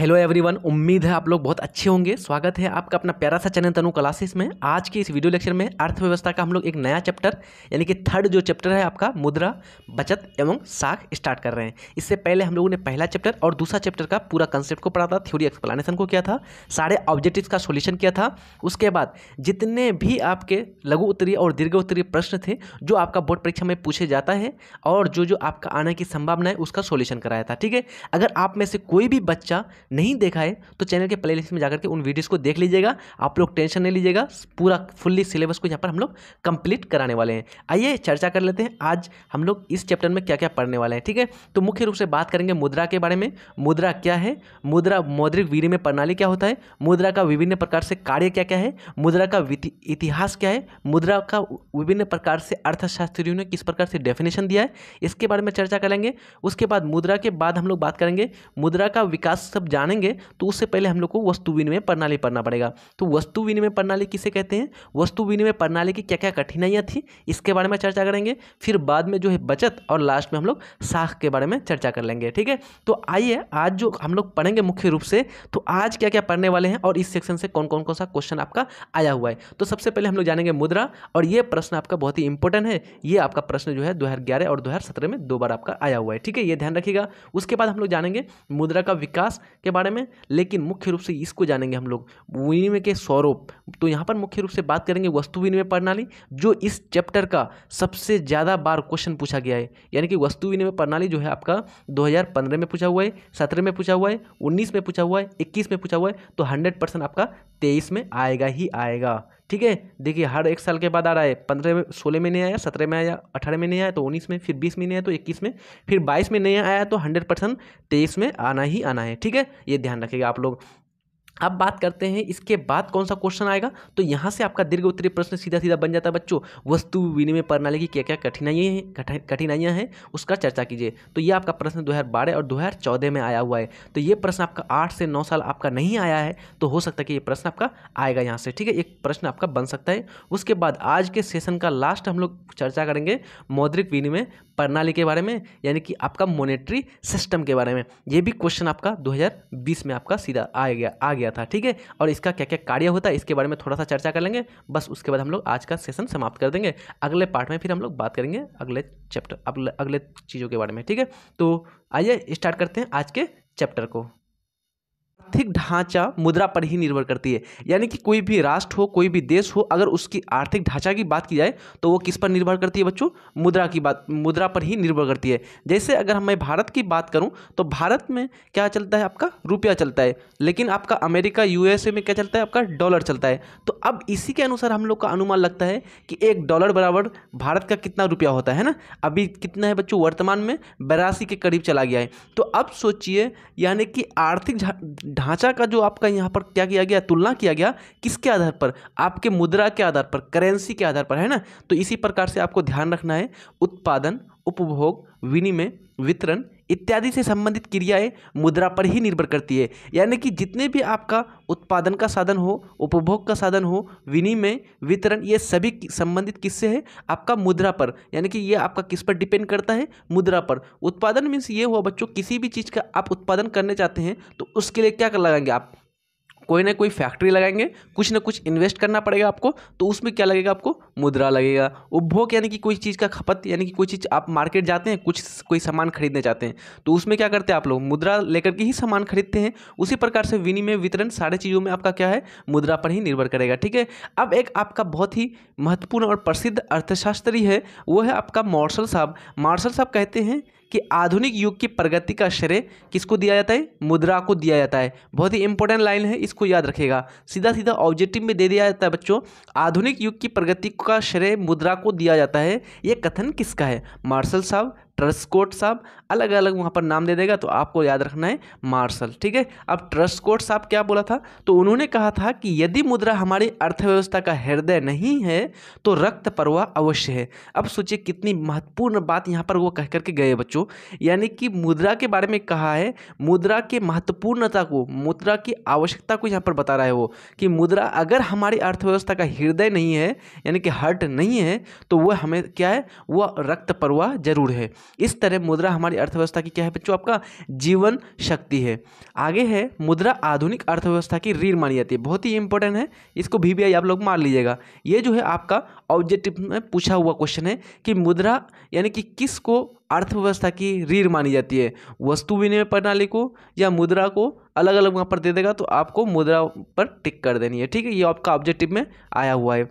Hello everyone, उम्मीद है आप लोग बहुत अच्छे होंगे। स्वागत है आपका अपना प्यारा सा चैनल तनु क्लासेस में। आज के इस वीडियो लेक्चर में अर्थव्यवस्था का हम लोग एक नया चैप्टर यानी कि थर्ड जो चैप्टर है आपका मुद्रा, बचत एवं साख स्टार्ट कर रहे हैं। इससे पहले हम लोगों ने पहला चैप्टर और दूसरा चैप्टर का पूरा कंसेप्ट को पढ़ा था, थ्योरी एक्सप्लेनेशन को किया था, सारे ऑब्जेक्टिव्स का सोल्यूशन किया था। उसके बाद जितने भी आपके लघु उत्तरीय और दीर्घ उत्तरीय प्रश्न थे जो आपका बोर्ड परीक्षा में पूछे जाता है और जो आपका आने की संभावना है उसका सोल्यूशन कराया था। ठीक है, अगर आप में से कोई भी बच्चा नहीं देखा है तो चैनल के प्लेलिस्ट में जाकर के उन वीडियोस को देख लीजिएगा। आप लोग टेंशन नहीं लीजिएगा, पूरा फुल्ली सिलेबस को यहाँ पर हम लोग कंप्लीट कराने वाले हैं। आइए चर्चा कर लेते हैं आज हम लोग इस चैप्टर में क्या क्या पढ़ने वाले हैं। ठीक है, तो मुख्य रूप से बात करेंगे मुद्रा के बारे में। मुद्रा क्या है, मुद्रा मौद्रिक विनिमय प्रणाली क्या होता है, मुद्रा का विभिन्न प्रकार से कार्य क्या क्या है, मुद्रा का इतिहास क्या है, मुद्रा का विभिन्न प्रकार से अर्थशास्त्रियों ने किस प्रकार से डेफिनेशन दिया है, इसके बारे में चर्चा करेंगे। उसके बाद मुद्रा के बाद हम लोग बात करेंगे मुद्रा का विकास सब जानेंगे, तो उससे पहले हम लोग को वस्तु विनिमय प्रणाली पढ़ना पड़ेगा। तो वस्तु विनिमय प्रणाली किसे कहते हैं, वस्तु विनिमय प्रणाली की क्या क्या कठिनाइयाँ थी इसके बारे में चर्चा करेंगे। फिर बाद में जो है बचत और लास्ट में हम लोग साख के बारे में चर्चा कर लेंगे। ठीक है, तो आइए आज जो हम लोग पढ़ेंगे मुख्य रूप से, तो आज क्या क्या पढ़ने वाले हैं और इस सेक्शन से कौन कौन सा क्वेश्चन आपका आया हुआ है। तो सबसे पहले हम लोग जानेंगे मुद्रा, और ये प्रश्न आपका बहुत ही इंपॉर्टेंट है। ये आपका प्रश्न जो है 2011 और 2017 में 2 बार आपका आया हुआ है। ठीक है, ये ध्यान रखिएगा। उसके बाद हम लोग जानेंगे मुद्रा का विकास के बारे में, लेकिन मुख्य रूप से इसको जानेंगे हम लोग विनिमय के स्वरूप। तो यहाँ पर मुख्य रूप से बात करेंगे वस्तु विनिमय प्रणाली, जो इस चैप्टर का सबसे ज़्यादा बार क्वेश्चन पूछा गया है। यानी कि वस्तु विनिमय प्रणाली जो है आपका 2015 में पूछा हुआ है, 17 में पूछा हुआ है, 19 में पूछा हुआ है, 21 में पूछा हुआ है, तो 100% आपका 23 में आएगा ही आएगा। ठीक है, देखिए हर एक साल के बाद आ रहा है। 15 में 16 में नहीं आया, 17 में आया, 18 में नहीं आया तो 19 में, फिर 20 में नहीं आया तो 21 में, फिर 22 में नहीं आया तो 100% 23 में आना ही आना है। ठीक है, ये ध्यान रखिएगा आप लोग। अब बात करते हैं इसके बाद कौन सा क्वेश्चन आएगा। तो यहाँ से आपका दीर्घ उत्तरीय प्रश्न सीधा सीधा बन जाता है बच्चों, वस्तु विनिमय प्रणाली की क्या क्या कठिनाइयाँ हैं उसका चर्चा कीजिए। तो ये आपका प्रश्न 2012 और 2014 में आया हुआ है। तो ये प्रश्न आपका 8 से 9 साल आपका नहीं आया है, तो हो सकता है कि ये प्रश्न आपका आएगा यहाँ से। ठीक है, एक प्रश्न आपका बन सकता है। उसके बाद आज के सेशन का लास्ट हम लोग चर्चा करेंगे मौद्रिक विनिमय प्रणाली के बारे में, यानी कि आपका मॉनेटरी सिस्टम के बारे में। ये भी क्वेश्चन आपका 2020 में आपका सीधा आ गया था। ठीक है, और इसका क्या क्या कार्य होता है इसके बारे में थोड़ा सा चर्चा कर लेंगे, बस उसके बाद हम लोग आज का सेशन समाप्त कर देंगे। अगले पार्ट में फिर हम लोग बात करेंगे अगले चैप्टर अगले चीज़ों के बारे में। ठीक है, तो आइए स्टार्ट करते हैं आज के चैप्टर को। आर्थिक ढांचा मुद्रा पर ही निर्भर करती है, यानी कि कोई भी राष्ट्र हो, कोई भी देश हो, अगर उसकी आर्थिक ढांचा की बात की जाए तो वो किस पर निर्भर करती है बच्चों, मुद्रा पर ही निर्भर करती है। जैसे अगर मैं भारत की बात करूं तो भारत में क्या चलता है, आपका रुपया चलता है, लेकिन आपका अमेरिका यूएसए में क्या चलता है, आपका डॉलर चलता है। तो अब इसी के अनुसार हम लोग का अनुमान लगता है कि $1 बराबर भारत का कितना रुपया होता है ना। अभी कितना है बच्चों, वर्तमान में 82 के करीब चला गया है। तो अब सोचिए, यानी कि आर्थिक ढांचा का जो आपका यहाँ पर क्या किया गया, तुलना किया गया किसके आधार पर, आपके मुद्रा के आधार पर, करेंसी के आधार पर, है ना। तो इसी प्रकार से आपको ध्यान रखना है, उत्पादन, उपभोग, विनिमय, वितरण इत्यादि से संबंधित क्रियाएं मुद्रा पर ही निर्भर करती है। यानी कि जितने भी आपका उत्पादन का साधन हो, उपभोग का साधन हो, विनिमय, वितरण, ये सभी संबंधित किससे है, आपका मुद्रा पर। यानी कि ये आपका किस पर डिपेंड करता है, मुद्रा पर। उत्पादन मीन्स ये हुआ बच्चों, किसी भी चीज़ का आप उत्पादन करने चाहते हैं तो उसके लिए क्या कर लगाएंगे, आप कोई ना कोई फैक्ट्री लगाएंगे, कुछ ना कुछ इन्वेस्ट करना पड़ेगा आपको, तो उसमें क्या लगेगा, आपको मुद्रा लगेगा। उपभोग यानी कि कोई चीज़ का खपत, यानी कि कोई चीज़ आप मार्केट जाते हैं, कोई सामान खरीदने चाहते हैं, तो उसमें क्या करते हैं आप लोग, मुद्रा लेकर के ही सामान खरीदते हैं। उसी प्रकार से विनिमय, वितरण, सारे चीज़ों में आपका क्या है, मुद्रा पर ही निर्भर करेगा। ठीक है, अब एक आपका बहुत ही महत्वपूर्ण और प्रसिद्ध अर्थशास्त्री है, वो है आपका मार्शल साहब। मार्शल साहब कहते हैं कि आधुनिक युग की प्रगति का श्रेय किसको दिया जाता है, मुद्रा को दिया जाता है। बहुत ही इंपॉर्टेंट लाइन है, इसको याद रखिएगा। सीधा सीधा ऑब्जेक्टिव में दे दिया जाता है बच्चों, आधुनिक युग की प्रगति का श्रेय मुद्रा को दिया जाता है। ये कथन किसका है, मार्शल साहब, ट्रस्कोट साहब, अलग अलग वहाँ पर नाम दे देगा, तो आपको याद रखना है मार्शल। ठीक है, अब ट्रस्कोट साहब क्या बोला था, तो उन्होंने कहा था कि यदि मुद्रा हमारी अर्थव्यवस्था का हृदय नहीं है तो रक्त प्रवाह अवश्य है। अब सोचिए कितनी महत्वपूर्ण बात यहाँ पर वो कह करके गए बच्चों, यानी कि मुद्रा के बारे में कहा है, मुद्रा के महत्वपूर्णता को, मुद्रा की आवश्यकता को यहाँ पर बता रहा है वो, कि मुद्रा अगर हमारी अर्थव्यवस्था का हृदय नहीं है, यानी कि हार्ट नहीं है, तो वह हमें क्या है, वह रक्त प्रवाह जरूर है। इस तरह मुद्रा हमारी अर्थव्यवस्था की क्या है बच्चों, आपका जीवन शक्ति है। आगे है मुद्रा आधुनिक अर्थव्यवस्था की रीढ़ मानी जाती है, बहुत ही इंपॉर्टेंट है, इसको VBI आप लोग मान लीजिएगा। ये जो है आपका ऑब्जेक्टिव में पूछा हुआ क्वेश्चन है कि मुद्रा यानी कि किसको अर्थव्यवस्था की रीढ़ मानी जाती है, वस्तु विनिमय प्रणाली को या मुद्रा को, अलग अलग वहाँ पर दे देगा तो आपको मुद्रा पर टिक कर देनी है, ठीक है। ये आपका ऑब्जेक्टिव में आया हुआ है।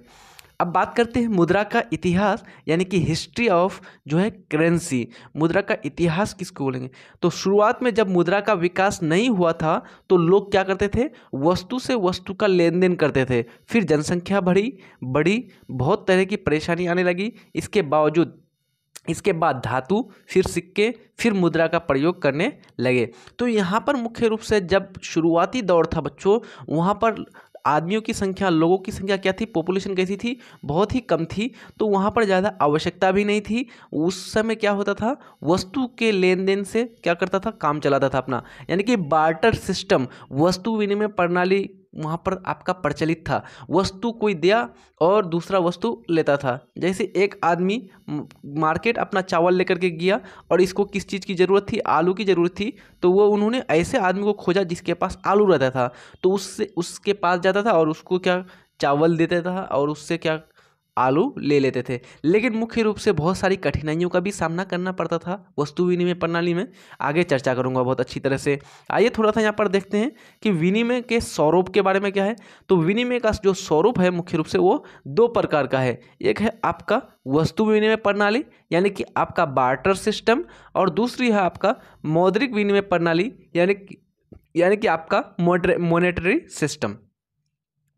अब बात करते हैं मुद्रा का इतिहास यानी कि हिस्ट्री ऑफ जो है करेंसी, मुद्रा का इतिहास किसको बोलेंगे। तो शुरुआत में जब मुद्रा का विकास नहीं हुआ था तो लोग क्या करते थे, वस्तु से वस्तु का लेन देन करते थे। फिर जनसंख्या बढ़ी, बहुत तरह की परेशानी आने लगी। इसके बाद धातु, फिर सिक्के, फिर मुद्रा का प्रयोग करने लगे। तो यहाँ पर मुख्य रूप से जब शुरुआती दौर था बच्चों, वहाँ पर आदमियों की संख्या, लोगों की संख्या क्या थी, पॉपुलेशन कैसी थी, बहुत ही कम थी। तो वहाँ पर ज़्यादा आवश्यकता भी नहीं थी। उस समय क्या होता था, वस्तु के लेन देन से क्या करता था, काम चलाता था अपना, यानी कि बार्टर सिस्टम, वस्तु विनिमय प्रणाली वहाँ पर आपका प्रचलित था। वस्तु कोई दिया और दूसरा वस्तु लेता था। जैसे एक आदमी मार्केट अपना चावल लेकर के गया और इसको किस चीज़ की ज़रूरत थी, आलू की ज़रूरत थी, तो वो उन्होंने ऐसे आदमी को खोजा जिसके पास आलू रहता था, तो उसके पास जाता था और उसको क्या चावल देता था और उससे क्या आलू ले लेते थे। लेकिन मुख्य रूप से बहुत सारी कठिनाइयों का भी सामना करना पड़ता था वस्तु विनिमय प्रणाली में। आगे चर्चा करूंगा बहुत अच्छी तरह से। आइए थोड़ा सा यहाँ पर देखते हैं कि विनिमय के स्वरूप के बारे में क्या है। तो विनिमय का जो स्वरूप है मुख्य रूप से वो दो प्रकार का है। एक है आपका वस्तु विनिमय प्रणाली यानी कि आपका बार्टर सिस्टम, और दूसरी है आपका मौद्रिक विनिमय प्रणाली यानी कि आपका मॉनेटरी सिस्टम।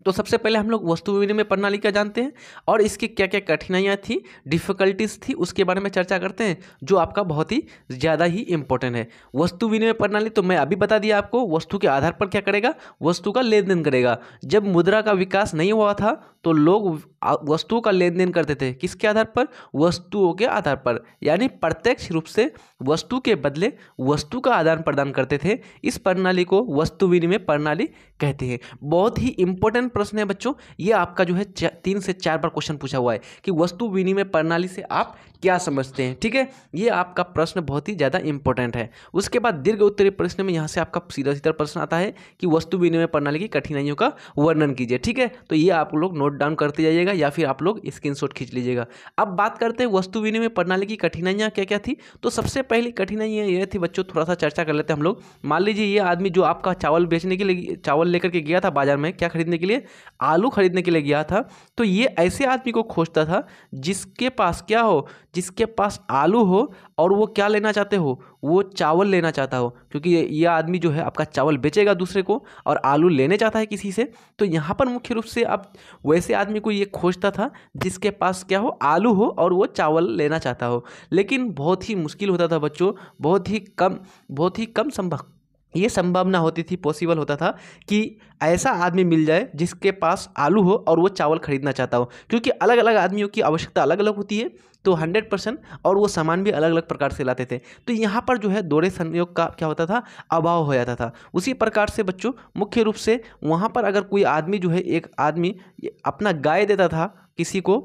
तो सबसे पहले हम लोग वस्तु विनिमय प्रणाली का जानते हैं और इसकी क्या क्या कठिनाइयाँ थी, डिफ़िकल्टीज थी, उसके बारे में चर्चा करते हैं, जो आपका बहुत ही ज़्यादा ही इंपॉर्टेंट है। वस्तु विनिमय प्रणाली तो मैं अभी बता दिया आपको, वस्तु के आधार पर क्या करेगा, वस्तु का लेन देन करेगा। जब मुद्रा का विकास नहीं हुआ था तो लोग वस्तुओं का लेन देन करते थे, किसके आधार पर, वस्तुओं के आधार पर, यानी प्रत्यक्ष रूप से वस्तु के बदले वस्तु का आदान प्रदान करते थे। इस प्रणाली को वस्तु विनिमय प्रणाली कहते हैं। बहुत ही इंपॉर्टेंट प्रश्न है बच्चों, ये आपका जो है 3 से 4 बार क्वेश्चन पूछा हुआ है कि वस्तु विनिमय प्रणाली से आप क्या समझते हैं, ठीक है। ये आपका प्रश्न बहुत ही ज़्यादा इंपॉर्टेंट है। उसके बाद दीर्घ उत्तरीय प्रश्न में यहाँ से आपका सीधा सीधा प्रश्न आता है कि वस्तु विनिमय प्रणाली की कठिनाइयों का वर्णन कीजिए, ठीक है। तो ये आप लोग नोट डाउन करते जाइएगा या फिर आप लोग स्क्रीनशॉट खींच लीजिएगा। अब बात करते हैं वस्तु विनिमय प्रणाली की कठिनाइयाँ क्या क्या थी। तो सबसे पहली कठिनाइयाँ ये थी बच्चों, थोड़ा सा चर्चा कर लेते हैं हम लोग। मान लीजिए ये आदमी जो आपका चावल बेचने के लिए, चावल लेकर के गया था बाजार में, क्या खरीदने के लिए, आलू खरीदने के लिए गया था। तो ये ऐसे आदमी को खोजता था जिसके पास क्या हो, जिसके पास आलू हो और वो क्या लेना चाहते हो, वो चावल लेना चाहता हो, क्योंकि ये आदमी जो है आपका चावल बेचेगा दूसरे को और आलू लेने चाहता है किसी से। तो यहाँ पर मुख्य रूप से अब वैसे आदमी को ये खोजता था जिसके पास क्या हो, आलू हो और वो चावल लेना चाहता हो। लेकिन बहुत ही मुश्किल होता था बच्चों, बहुत ही कम संभावना होती थी, पॉसिबल होता था कि ऐसा आदमी मिल जाए जिसके पास आलू हो और वो चावल खरीदना चाहता हो, क्योंकि अलग अलग आदमियों की आवश्यकता अलग अलग होती है। तो 100% और वो सामान भी अलग अलग प्रकार से लाते थे। तो यहाँ पर जो है दोहरे संयोग का क्या होता था, अभाव हो जाता था। उसी प्रकार से बच्चों मुख्य रूप से वहाँ पर अगर कोई आदमी जो है, एक आदमी अपना गाय देता था किसी को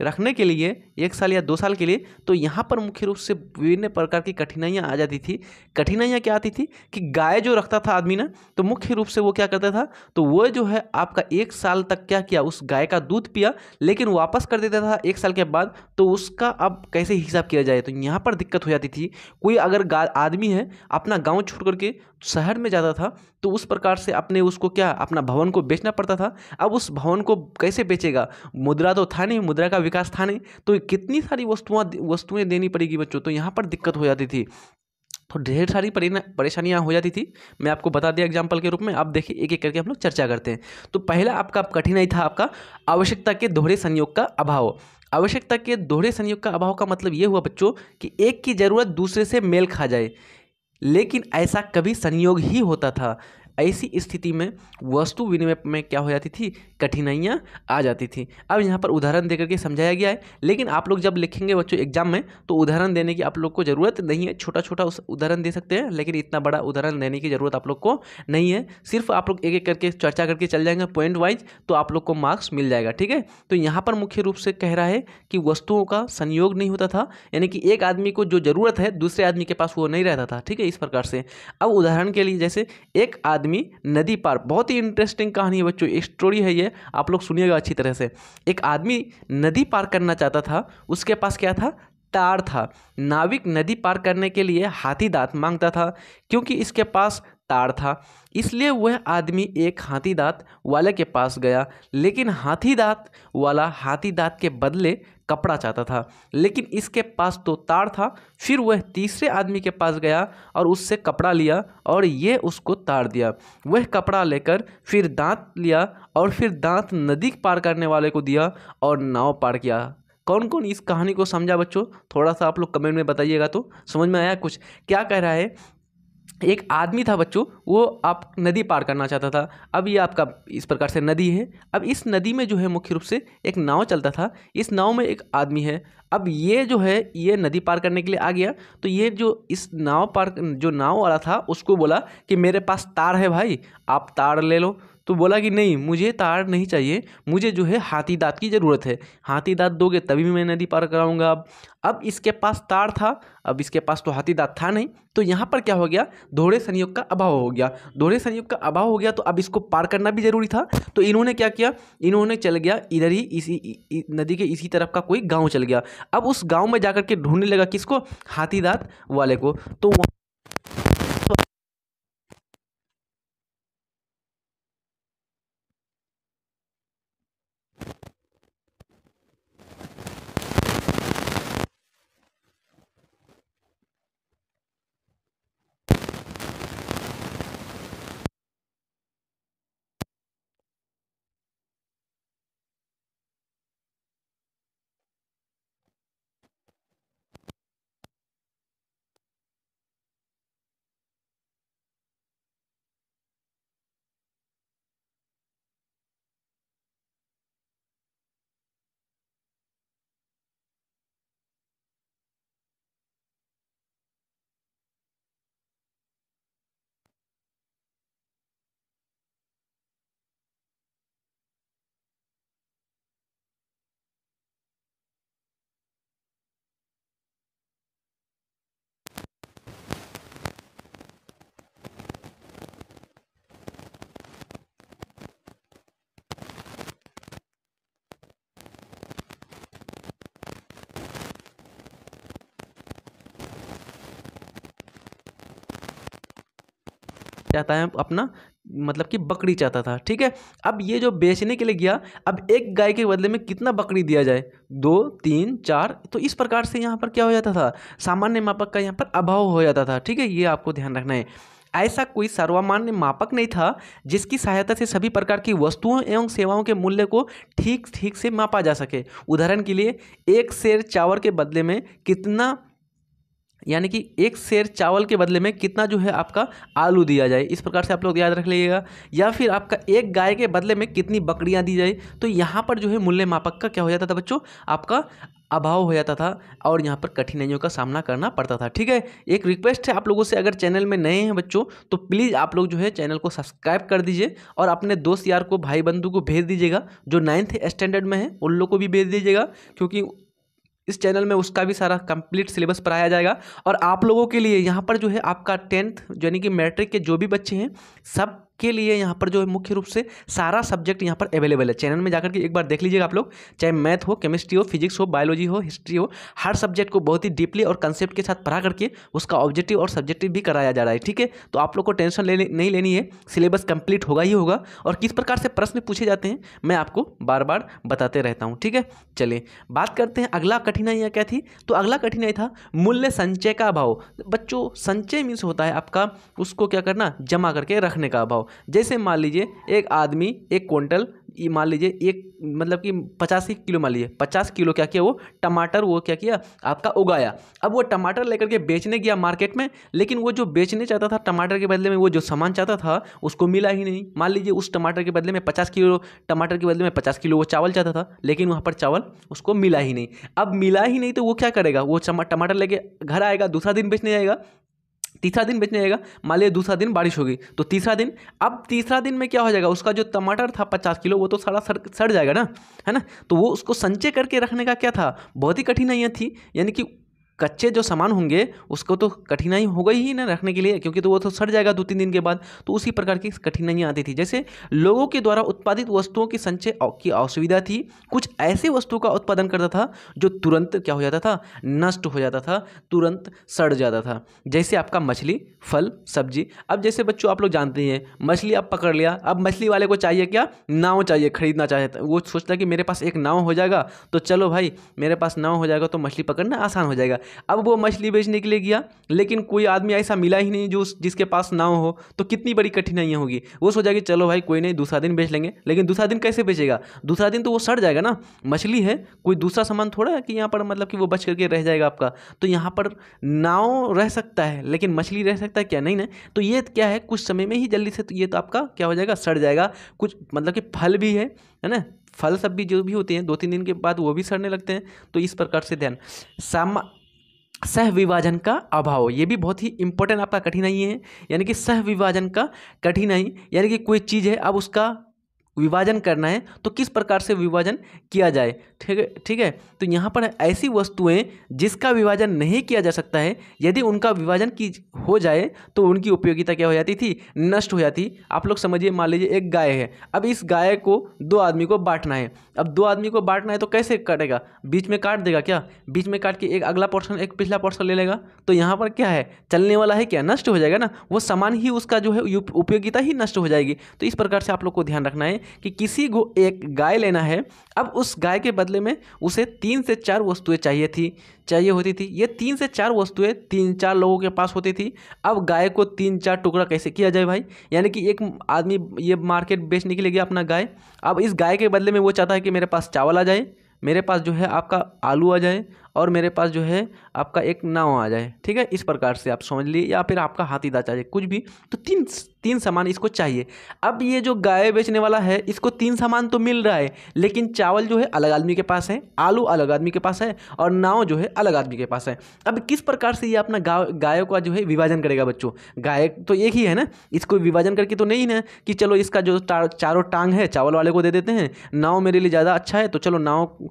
रखने के लिए 1 साल या 2 साल के लिए, तो यहाँ पर मुख्य रूप से विभिन्न प्रकार की कठिनाइयाँ आ जाती थी। कठिनाइयाँ क्या आती थी कि गाय जो रखता था आदमी ना, तो मुख्य रूप से वो क्या करता था, तो वो जो है आपका 1 साल तक क्या किया, उस गाय का दूध पिया, लेकिन वापस कर देता था 1 साल के बाद। तो उसका अब कैसे हिसाब किया जाए, तो यहाँ पर दिक्कत हो जाती थी। कोई अगर आदमी है अपना गाँव छोड़ करके शहर में जाता था, तो उस प्रकार से उसको क्या, अपना भवन को बेचना पड़ता था। अब उस भवन को कैसे बेचेगा, मुद्रा तो था नहीं, मुद्रा का विकास था नहीं, तो कितनी सारी वस्तुएं देनी पड़ेगी बच्चों। तो यहाँ पर दिक्कत हो जाती थी, तो ढेर सारी परेशानियाँ हो जाती थी। मैं आपको बता दिया एग्जाम्पल के रूप में। अब देखिए एक एक करके हम लोग चर्चा करते हैं। तो पहला आपका कठिनाई था आपका आवश्यकता के दोहरे संयोग का अभाव। आवश्यकता के दोहरे संयोग का अभाव का मतलब ये हुआ बच्चों कि एक की ज़रूरत दूसरे से मेल खा जाए, लेकिन ऐसा कभी संयोग ही होता था। ऐसी स्थिति में वस्तु विनिमय में क्या हो जाती थी, कठिनाइयाँ आ जाती थी। अब यहाँ पर उदाहरण देकर के समझाया गया है, लेकिन आप लोग जब लिखेंगे बच्चों एग्जाम में तो उदाहरण देने की आप लोग को ज़रूरत नहीं है। छोटा छोटा उदाहरण दे सकते हैं, लेकिन इतना बड़ा उदाहरण देने की ज़रूरत आप लोग को नहीं है। सिर्फ आप लोग एक एक करके चर्चा करके चल जाएंगे पॉइंट वाइज, तो आप लोग को मार्क्स मिल जाएगा। ठीक है, तो यहाँ पर मुख्य रूप से कह रहा है कि वस्तुओं का संयोग नहीं होता था, यानी कि एक आदमी को जो ज़रूरत है दूसरे आदमी के पास वो नहीं रहता था। ठीक है, इस प्रकार से। अब उदाहरण के लिए जैसे एक आदमी नदी पार, बहुत ही इंटरेस्टिंग कहानी है बच्चों, स्टोरी है ये, आप लोग सुनिएगा अच्छी तरह से। एक आदमी नदी पार करना चाहता था, उसके पास क्या था, तार था। नाविक नदी पार करने के लिए हाथी दांत मांगता था, क्योंकि इसके पास तार था, इसलिए वह आदमी एक हाथी दांत वाले के पास गया। लेकिन हाथी दांत वाला हाथी दांत के बदले कपड़ा चाहता था, लेकिन इसके पास तो तार था। फिर वह तीसरे आदमी के पास गया और उससे कपड़ा लिया और ये उसको तार दिया। वह कपड़ा लेकर फिर दांत लिया और फिर दांत नदी पार करने वाले को दिया और नाव पार किया। कौन कौन इस कहानी को समझा बच्चों, थोड़ा सा आप लोग कमेंट में बताइएगा तो समझ में आया कुछ। क्या कह रहा है, एक आदमी था बच्चों, वो आप नदी पार करना चाहता था। अब ये आपका इस प्रकार से नदी है। अब इस नदी में जो है मुख्य रूप से एक नाव चलता था। इस नाव में एक आदमी है। अब ये जो है ये नदी पार करने के लिए आ गया, तो ये जो इस नाव पार जो नाव वाला था उसको बोला कि मेरे पास तार है भाई, आप तार ले लो। तो बोला कि नहीं, मुझे तार नहीं चाहिए, मुझे जो है हाथी दांत की ज़रूरत है। हाथी दांत दोगे तभी मैं नदी पार कराऊंगा। अब इसके पास तार था, अब इसके पास तो हाथी दांत था नहीं, तो यहाँ पर क्या हो गया, दोहरे संयोग का अभाव हो गया। दोहरे संयोग का अभाव हो गया तो अब इसको पार करना भी जरूरी था। तो इन्होंने क्या किया, इन्होंने चल गया इधर ही, इसी नदी के इसी तरफ का कोई गाँव चल गया। अब उस गाँव में जाकर के ढूंढने लगा किसको, हाथी दांत वाले को। तो चाहता है अपना, मतलब कि बकरी चाहता था। ठीक है, अब ये जो बेचने के लिए गया, अब एक गाय के बदले में कितना बकरी दिया जाए, 2 3 4, तो इस प्रकार से यहाँ पर क्या हो जाता था, सामान्य मापक का यहाँ पर अभाव हो जाता था। ठीक है, ये आपको ध्यान रखना है। ऐसा कोई सर्वमान्य मापक नहीं था जिसकी सहायता से सभी प्रकार की वस्तुओं एवं सेवाओं के मूल्य को ठीक ठीक से मापा जा सके। उदाहरण के लिए, एक सेर चावल के बदले में कितना, यानी कि एक सेर चावल के बदले में कितना जो है आपका आलू दिया जाए, इस प्रकार से आप लोग याद रख लीजिएगा। या फिर आपका एक गाय के बदले में कितनी बकरियां दी जाए। तो यहाँ पर जो है मूल्य मापक का क्या हो जाता था बच्चों, आपका अभाव हो जाता था और यहाँ पर कठिनाइयों का सामना करना पड़ता था। ठीक है, एक रिक्वेस्ट है आप लोगों से, अगर चैनल में नए हैं बच्चों तो प्लीज़ आप लोग जो है चैनल को सब्सक्राइब कर दीजिए और अपने दोस्त यार को, भाई बंधु को भेज दीजिएगा। जो 9th स्टैंडर्ड में है उन लोग को भी भेज दीजिएगा, क्योंकि इस चैनल में उसका भी सारा कंप्लीट सिलेबस पढ़ाया जाएगा। और आप लोगों के लिए यहाँ पर जो है आपका 10th यानी कि मैट्रिक के जो भी बच्चे हैं सब के लिए यहाँ पर जो है मुख्य रूप से सारा सब्जेक्ट यहाँ पर अवेलेबल है। चैनल में जाकर के एक बार देख लीजिएगा आप लोग, चाहे मैथ हो, केमिस्ट्री हो, फिजिक्स हो, बायोलॉजी हो, हिस्ट्री हो, हर सब्जेक्ट को बहुत ही डीपली और कंसेप्ट के साथ पढ़ा करके उसका ऑब्जेक्टिव और सब्जेक्टिव भी कराया जा रहा है। ठीक है, तो आप लोग को टेंशन नहीं लेनी है, सिलेबस कंप्लीट होगा ही होगा। और किस प्रकार से प्रश्न पूछे जाते हैं मैं आपको बार बार बताते रहता हूँ। ठीक है, चलिए बात करते हैं अगला कठिनाई क्या थी। तो अगला कठिनाई था मूल्य संचय का अभाव। बच्चों, संचय मीन्स होता है आपका उसको क्या करना, जमा करके रखने का अभाव। जैसे मान लीजिए एक आदमी 1 क्विंटल मान लीजिए एक मतलब कि 85 किलो, मान लीजिए 50 किलो क्या किया वो टमाटर, वो क्या किया आपका उगाया। अब वो टमाटर लेकर के बेचने गया मार्केट में, लेकिन वो जो बेचने चाहता था टमाटर के बदले में, वो जो सामान चाहता था उसको मिला ही नहीं। मान लीजिए उस टमाटर के बदले में 50 किलो, टमाटर के बदले में 50 किलो वो चावल चाहता था, लेकिन वहाँ पर चावल उसको मिला ही नहीं। अब मिला ही नहीं तो वो क्या करेगा, वो टमाटर लेके घर आएगा, दूसरा दिन बेचने जाएगा, तीसरा दिन बेचने जाएगा, मान लिया दूसरा दिन बारिश होगी तो तीसरा दिन, अब तीसरा दिन में क्या हो जाएगा, उसका जो टमाटर था 50 किलो वो तो सारा सड़ जाएगा ना, है ना। तो वो उसको संचय करके रखने का क्या था, बहुत ही कठिनाइयाँ थी। यानी कि कच्चे जो सामान होंगे उसको तो कठिनाई हो गई ही ना रखने के लिए, क्योंकि तो वो तो सड़ जाएगा 2-3 दिन के बाद। तो उसी प्रकार की कठिनाइयाँ आती थी। जैसे लोगों के द्वारा उत्पादित वस्तुओं की संचय की असुविधा थी। कुछ ऐसी वस्तुओं का उत्पादन करता था जो तुरंत क्या हो जाता था, नष्ट हो जाता था, तुरंत सड़ जाता था। जैसे आपका मछली, फल, सब्जी। अब जैसे बच्चों आप लोग जानते हैं, मछली आप पकड़ लिया, अब मछली वाले को चाहिए क्या, नाव चाहिए, खरीदना चाहता है। वो सोचता है कि मेरे पास एक नाव हो जाएगा तो चलो भाई मेरे पास नाव हो जाएगा तो मछली पकड़ना आसान हो जाएगा। अब वो मछली बेचने के लिए गया, लेकिन कोई आदमी ऐसा मिला ही नहीं जो जिसके पास नाव हो, तो कितनी बड़ी कठिनाइयाँ होगी। वो सोचा कि चलो भाई कोई नहीं, दूसरा दिन बेच लेंगे, लेकिन दूसरा दिन कैसे बेचेगा, दूसरा दिन तो वो सड़ जाएगा ना, मछली है, कोई दूसरा सामान थोड़ा है कि यहाँ पर मतलब कि वो बच करके रह जाएगा आपका। तो यहाँ पर नाव रह सकता है लेकिन मछली रह सकता है क्या, नहीं ना। तो ये क्या है, कुछ समय में ही जल्दी से तो ये तो आपका क्या हो जाएगा, सड़ जाएगा। कुछ मतलब कि फल भी है ना, फल सब भी जो भी होते हैं 2-3 दिन के बाद वो भी सड़ने लगते हैं। तो इस प्रकार से ध्यान, सह विभाजन का अभाव, ये भी बहुत ही इंपॉर्टेंट आपका कठिनाई है। यानी कि सह विभाजन का कठिनाई, यानी कि कोई चीज़ है, अब उसका विभाजन करना है तो किस प्रकार से विभाजन किया जाए। ठीक है, ठीक है। तो यहाँ पर ऐसी वस्तुएं जिसका विभाजन नहीं किया जा सकता है, यदि उनका विभाजन की हो जाए तो उनकी उपयोगिता क्या हो जाती थी, नष्ट हो जाती। आप लोग समझिए, मान लीजिए एक गाय है, अब इस गाय को 2 आदमी को बांटना है। अब 2 आदमी को बांटना है तो कैसे काटेगा, बीच में काट देगा क्या, बीच में काट के एक अगला पोर्शन एक पिछला पोर्शन ले लेगा। तो यहाँ पर क्या है, चलने वाला है क्या, नष्ट हो जाएगा ना, वो सामान ही उसका जो है उपयोगिता ही नष्ट हो जाएगी। तो इस प्रकार से आप लोग को ध्यान रखना है कि किसी को एक गाय लेना है, अब उस गाय के बदले में उसे 3 से 4 वस्तुएं चाहिए होती थी। ये 3 से 4 वस्तुएं 3-4 लोगों के पास होती थी। अब गाय को 3-4 टुकड़ा कैसे किया जाए भाई, यानी कि एक आदमी ये मार्केट बेचने के लिए गया अपना गाय, अब इस गाय के बदले में वो चाहता है कि मेरे पास चावल आ जाए, मेरे पास जो है आपका आलू आ जाए, और मेरे पास जो है आपका एक नाव आ जाए। ठीक है, इस प्रकार से आप समझ लिए, या फिर आपका हाथी दांत चाहिए, कुछ भी, तो तीन सामान इसको चाहिए। अब ये जो गाय बेचने वाला है इसको 3 सामान तो मिल रहा है, लेकिन चावल जो है अलग आदमी के पास है, आलू अलग आदमी के पास है, और नाव जो है अलग आदमी के पास है। अब किस प्रकार से ये अपना गायों का जो है विभाजन करेगा बच्चों, गाय तो एक ही है ना, इसको विभाजन करके तो नहीं ना कि चलो इसका जो चारों टांग है चावल वाले को दे देते हैं, नाव मेरे लिए ज़्यादा अच्छा है तो चलो नाव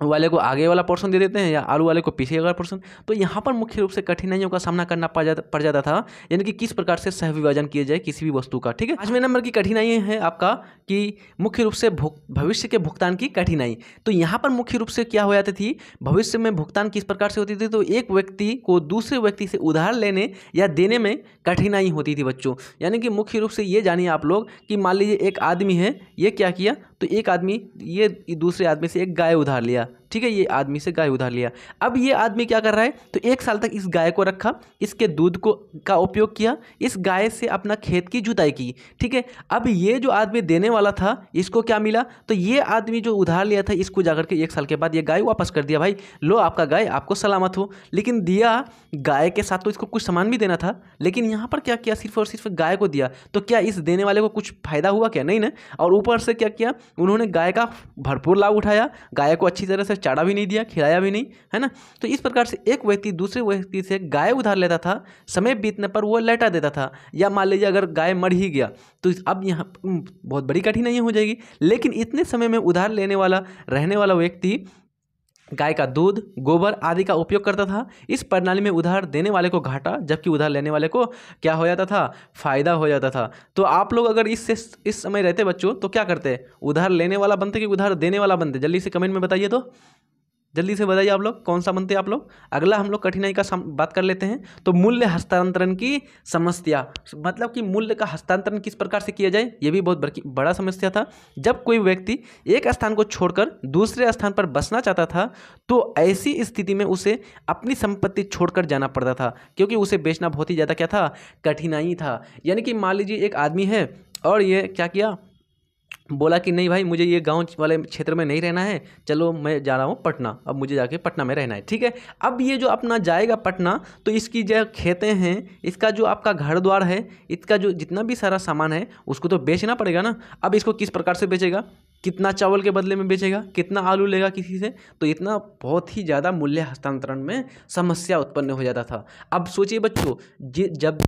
वाले को आगे वाला पोर्शन दे देते हैं, या आलू वाले को पीछे वाला पोर्शन। तो यहाँ पर मुख्य रूप से कठिनाइयों का सामना करना पड़ जाता था, यानी कि किस प्रकार से सह विभाजन किया जाए किसी भी वस्तु का। ठीक है, 5वें नंबर की कठिनाई है आपका कि मुख्य रूप से भविष्य के भुगतान की कठिनाई। तो यहाँ पर मुख्य रूप से क्या हो जाती थी, भविष्य में भुगतान किस प्रकार से होती थी, तो एक व्यक्ति को दूसरे व्यक्ति से उधार लेने या देने में कठिनाई होती थी बच्चों। यानी कि मुख्य रूप से ये जानिए आप लोग कि मान लीजिए एक आदमी है, ये क्या किया, तो एक आदमी ये दूसरे आदमी से एक गाय उधार लिया। ठीक है, ये आदमी से गाय उधार लिया। अब ये आदमी क्या कर रहा है, तो 1 साल तक इस गाय को रखा, इसके दूध का उपयोग किया, इस गाय से अपना खेत की जुताई की। ठीक है, अब ये जो आदमी देने वाला था इसको क्या मिला, तो ये आदमी जो उधार लिया था इसको जाकर के 1 साल के बाद ये गाय वापस कर दिया, भाई लो आपका गाय, आपको सलामत हो। लेकिन दिया गाय के साथ तो इसको कुछ सामान भी देना था, लेकिन यहाँ पर क्या किया, सिर्फ और सिर्फ गाय को दिया। तो क्या इस देने वाले को कुछ फायदा हुआ क्या, नहीं ना। और ऊपर से क्या किया, उन्होंने गाय का भरपूर लाभ उठाया, गाय को अच्छी तरह से चारा भी नहीं दिया, खिलाया भी नहीं, है ना। तो इस प्रकार से एक व्यक्ति दूसरे व्यक्ति से गाय उधार लेता था, समय बीतने पर वो लौटा देता था, या मान लीजिए अगर गाय मर ही गया तो अब यहाँ बहुत बड़ी कठिनाई हो जाएगी। लेकिन इतने समय में उधार लेने वाला रहने वाला व्यक्ति गाय का दूध, गोबर आदि का उपयोग करता था। इस प्रणाली में उधार देने वाले को घाटा, जबकि उधार लेने वाले को क्या हो जाता था, फायदा हो जाता था। तो आप लोग अगर इस समय रहते बच्चों तो क्या करते, उधार लेने वाला बनते कि उधार देने वाला बनते, जल्दी से कमेंट में बताइए, तो जल्दी से बताइए आप लोग कौन सा बनते हैं आप लोग। अगला हम लोग कठिनाई का बात कर लेते हैं, तो मूल्य हस्तांतरण की समस्या, मतलब कि मूल्य का हस्तांतरण किस प्रकार से किया जाए, ये भी बहुत बड़ा समस्या था। जब कोई व्यक्ति एक स्थान को छोड़कर दूसरे स्थान पर बसना चाहता था तो ऐसी स्थिति में उसे अपनी संपत्ति छोड़कर जाना पड़ता था, क्योंकि उसे बेचना बहुत ही ज़्यादा क्या था, कठिनाई था। यानी कि मान लीजिए एक आदमी है और ये क्या किया, बोला कि नहीं भाई, मुझे ये गांव वाले क्षेत्र में नहीं रहना है, चलो मैं जा रहा हूँ पटना, अब मुझे जाके पटना में रहना है। ठीक है, अब ये जो अपना जाएगा पटना, तो इसकी जो खेतें हैं, इसका जो आपका घर द्वार है, इसका जो जितना भी सारा सामान है उसको तो बेचना पड़ेगा ना। अब इसको किस प्रकार से बेचेगा, कितना चावल के बदले में बेचेगा, कितना आलू लेगा किसी से, तो इतना बहुत ही ज़्यादा मूल्य हस्तांतरण में समस्या उत्पन्न हो जाता था। अब सोचिए बच्चों, जब